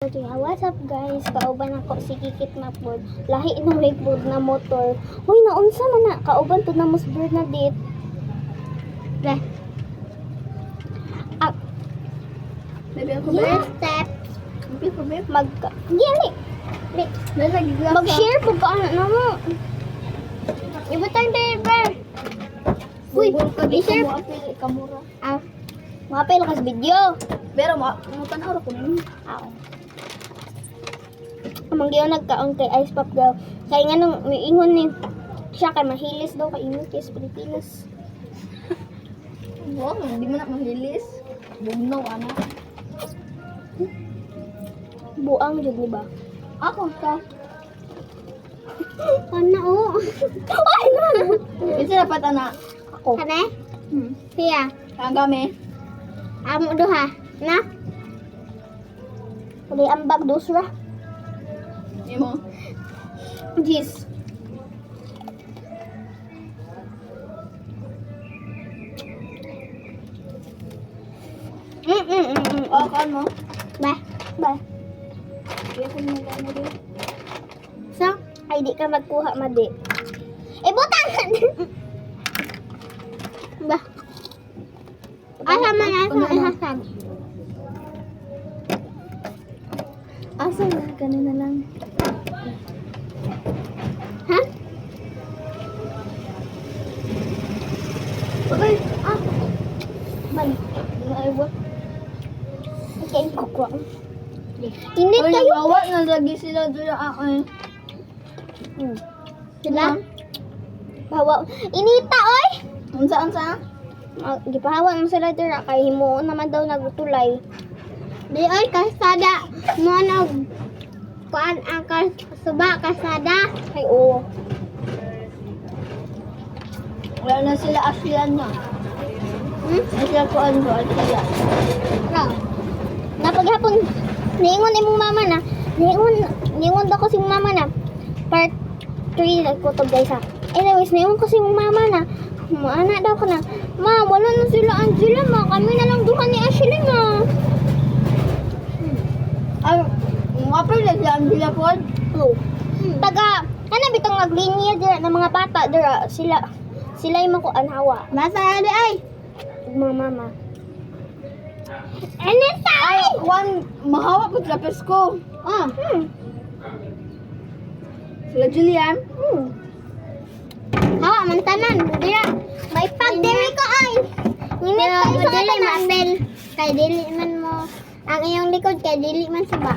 Okay, what's up guys? Kauban ako si Kikit na pod. Lahi ng wakeboard na motor. Hoy, naunsa man na kauban to na musbird na dit. Re. Ah, Baby ako ba? yes, step. Baby ako ba? Gili. Lalagyan Mag-share po ka na mo. Ibutang tayo ba? Uy, Google ka di i-share. mo apil kamura. Ah, mapil ka sa video. Pero mo tanaw ko nini. Ako. Amang giyon nagkaon kay Ice Pop daw. Kay nga nung miingon ni siya kay mahilis daw kay ingon kay sa Pilipinas. Wow, hindi mo na mahilis. Bugnaw ana. Buang jud ni ba? Ako ka. Ana o. Ay na. Isa dapat ana. Ako. Kane? Siya. Kagami. Amo duha. Na? Uli ambag dusra. Imo. Jeez. O kan mo. Ba? Ba? Kaya ko mo gano din. So, ay di ka magkuha madi. Eh, butang! Ba? Asa man asa ihasag? Asa na kanina lang. Ha? Okay. Man. Ay what? Okay, kukuha. Init Ay, kayo. gawa na lagi sila doon ako. Sila? Bawa. Inita, oy! Unsa? Gipahawa mo sila dira kay himuon naman daw nagutulay. Di oy kasada mo nag kuan ang suba kasada kay oo. Wala na sila asian na. Sila ko ano sila. Lang. Napaghapon niingon imong mama na. Niingon daw ko si mama na. Part 3 ko to guys ha. Anyways, niingon ko si mama na. Maana daw ko na. Ma, wala na sila Angela ma. Kami na lang duha ni Ashley ma. Ay, mga pala sila ang sila po. Oh. Taga, ano bitong naglinya dira ng mga bata dira sila yung mga anhawa. Nasa ali ay. Mga mama. Anytime! Ay, one mahawa po sa Pesko. Ah. Sila Julian. Hawa man tanan. Dira, may pag diri ko ay. Init tayo sa tanan. Kay dili man mo ang iyong likod kay dili man suba.